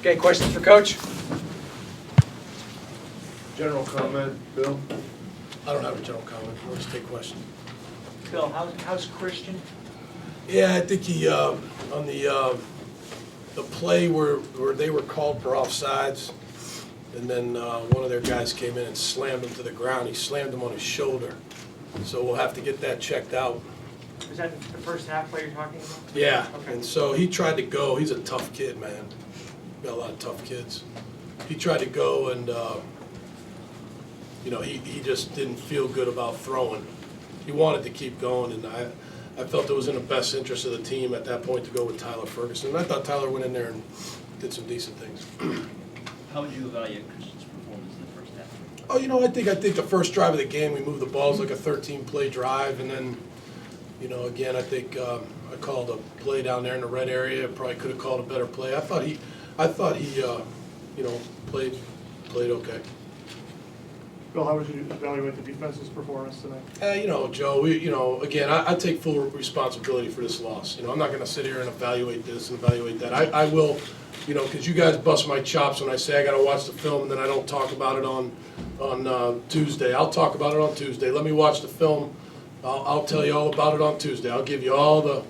Okay, questions for Coach? General comment, Bill? I don't have a general comment. We'll just take questions. Bill, how's Christian? Yeah, I think he on the play where they were called for offsides, and then one of their guys came in and slammed him to the ground. He slammed him on his shoulder, so we'll have to get that checked out. Was that the first half play you're talking about? Yeah, Okay. and so he tried to go. He's a tough kid, man. Got a lot of tough kids. He tried to go, and he just didn't feel good about throwing. He wanted to keep going, and I felt it was in the best interest of the team at that point to go with Tyler Ferguson. And I thought Tyler went in there and did some decent things. How would you evaluate Christian's performance in the first half? Oh, I think the first drive of the game, we moved the ball. It was like a 13-play drive, and then, again, I think I called a play down there in the red area. I probably could have called a better play. I thought he played okay. Bill, how would you evaluate the defense's performance tonight? Joe, again, I take full responsibility for this loss. I'm not going to sit here and evaluate this and evaluate that. I will, because you guys bust my chops when I say I got to watch the film and then I don't talk about it on Tuesday. I'll talk about it on Tuesday. Let me watch the film. I'll tell you all about it on Tuesday. I'll give you all the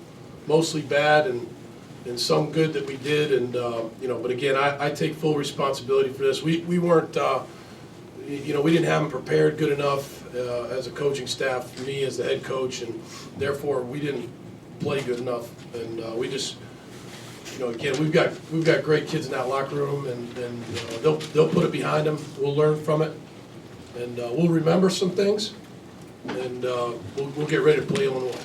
mostly bad and some good that we did. And, but again, I take full responsibility for this. We weren't, we didn't have them prepared good enough as a coaching staff, me as the head coach, and therefore we didn't play good enough. And we just, again, we've got great kids in that locker room, and they'll put it behind them. We'll learn from it, and we'll remember some things, and we'll get ready to play Illinois.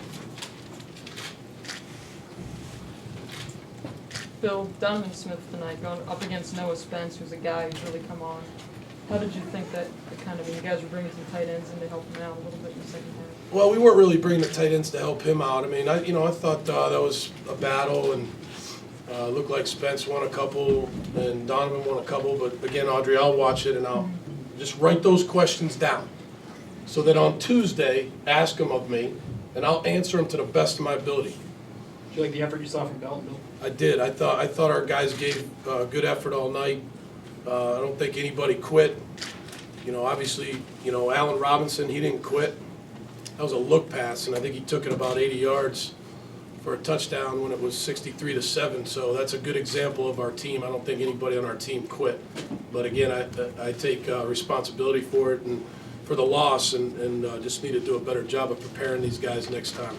Bill, Donovan Smith tonight going up against Noah Spence, who's a guy who's really come on. How did you think that you guys were bringing some tight ends in to help him out a little bit in the second half? Well, we weren't really bringing the tight ends to help him out. I mean, I thought that was a battle, and looked like Spence won a couple and Donovan won a couple. But again, Audrey, I'll watch it and I'll just write those questions down, so that on Tuesday, ask them of me, and I'll answer them to the best of my ability. Do you like the effort you saw from Belton, Bill? I did. I thought our guys gave good effort all night. I don't think anybody quit. Obviously, Allen Robinson, he didn't quit. That was a look pass, and I think he took it about 80 yards for a touchdown when it was 63-7. So that's a good example of our team. I don't think anybody on our team quit. But again, I take responsibility for it and for the loss, and just need to do a better job of preparing these guys next time.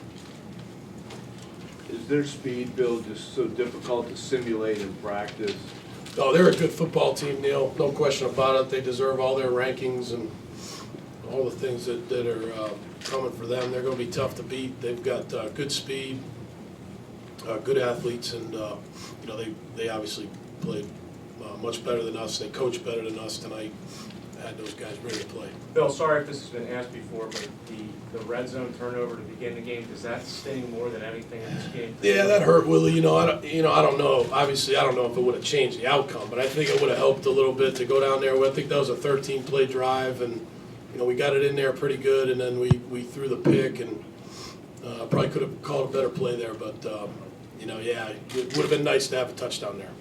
Is their speed, Bill, just so difficult to simulate in practice? Oh, they're a good football team, Neil. No question about it. They deserve all their rankings and all the things that are coming for them. They're going to be tough to beat. They've got good speed, good athletes, and they obviously played much better than us. They coached better than us tonight. Had those guys ready to play. Bill, sorry if this has been asked before, but the red zone turnover to begin the game, does that sting more than anything in this game? Yeah, that hurt, Willie. I don't know. Obviously, I don't know if it would have changed the outcome, but I think it would have helped a little bit to go down there. I think that was a 13-play drive, and we got it in there pretty good, and then we threw the pick, and probably could have called a better play there, but yeah, it would have been nice to have a touchdown there.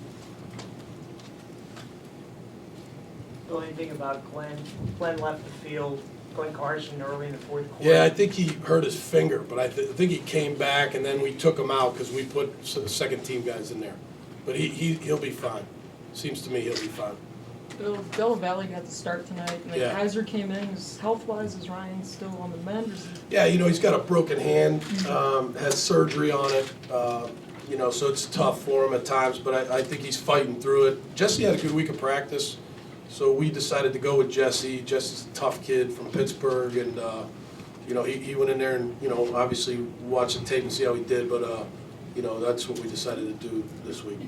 Bill, anything about Glenn? Glenn left the field. Glenn Carson early in the fourth quarter. Yeah, I think he hurt his finger, but I think he came back, and then we took him out because we put the second-team guys in there. But he'll be fine. Seems to me he'll be fine. Bill, Della Valley got the start tonight, and Yeah. Kaiser came in. Health-wise, is Ryan still on the mend? Or is he... Yeah, he's got a broken hand, has surgery on it, so it's tough for him at times, but I think he's fighting through it. Jesse had a good week of practice, so we decided to go with Jesse. Jesse's a tough kid from Pittsburgh, and, he went in there and, obviously watch the tape and see how he did, but, that's what we decided to do this week.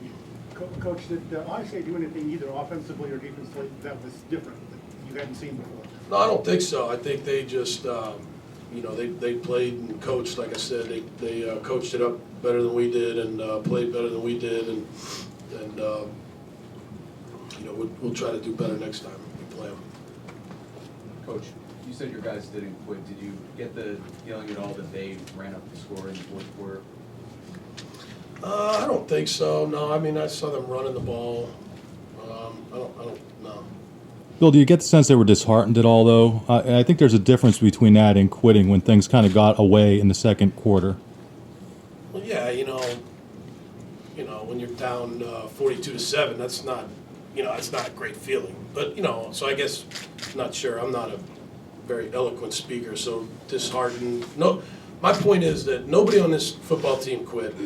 Coach, did Odyssey do anything either offensively or defensively that was different that you hadn't seen before? No, I don't think so. I think they just, they played and coached, like I said, they coached it up better than we did and played better than we did, and we'll try to do better next time we play them. Coach, you said your guys didn't quit. Did you get the feeling at all that they ran up the score in the fourth quarter? I don't think so. No, I mean, I saw them running the ball. I don't know. Bill, do you get the sense they were disheartened at all, though? I think there's a difference between that and quitting when things kind of got away in the second quarter. Well, yeah, when you're down 42-7, that's not, that's not a great feeling. But, so I guess, not sure, I'm not a very eloquent speaker, so disheartened. No, my point is that nobody on this football team quit.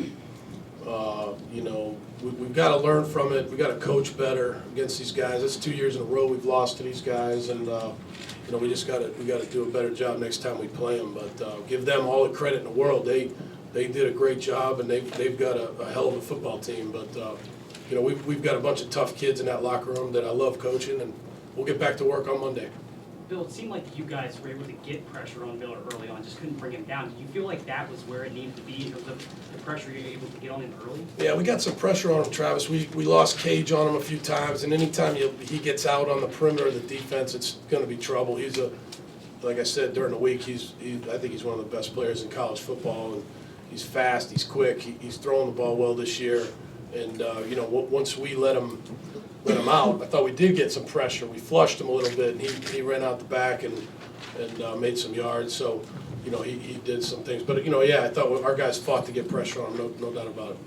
We've got to learn from it. We've got to coach better against these guys. That's 2 years in a row we've lost to these guys, and we got to do a better job next time we play them. But give them all the credit in the world. They did a great job, and they've got a hell of a football team. But we've got a bunch of tough kids in that locker room that I love coaching, and we'll get back to work on Monday. Bill, it seemed like you guys were able to get pressure on Miller early on, just couldn't bring him down. Do you feel like that was where it needed to be in terms of the pressure you were able to get on him early? Yeah, we got some pressure on him, Travis. We lost Cage on him a few times, and anytime he gets out on the perimeter of the defense, it's going to be trouble. He's like I said during the week, I think he's one of the best players in college football, and he's fast, he's quick, he's throwing the ball well this year, and once we let him out, I thought we did get some pressure. We flushed him a little bit, and he ran out the back and made some yards. So, he did some things. But, I thought our guys fought to get pressure on him, no doubt about it.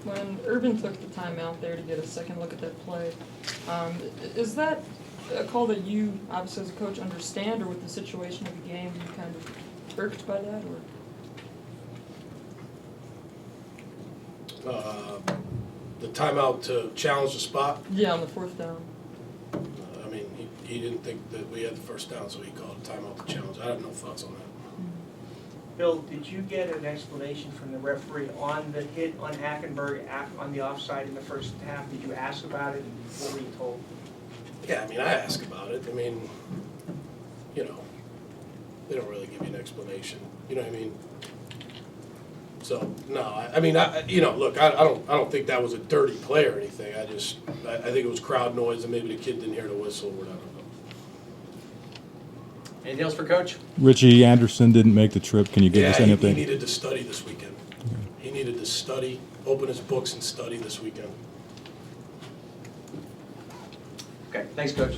When Urban took the timeout there to get a second look at that play, is that a call that you, obviously as a coach, understand, or with the situation of the game, you kind of irked by that, or? The timeout to challenge the spot. Yeah, on the fourth down. He didn't think that we had the first down, so he called a timeout to challenge. I have no thoughts on that. Bill, did you get an explanation from the referee on the hit on Hackenberg on the offside in the first half? Did you ask about it, and what were you told? Yeah, I asked about it. They don't really give you an explanation. You know what I mean? So, no, look, I don't think that was a dirty play or anything. I think it was crowd noise and maybe the kid didn't hear the whistle or whatever. Anything else for Coach? Richie Anderson didn't make the trip. Can you give us anything? He needed to study this weekend. He needed to study, open his books and study this weekend. Okay, thanks, Coach.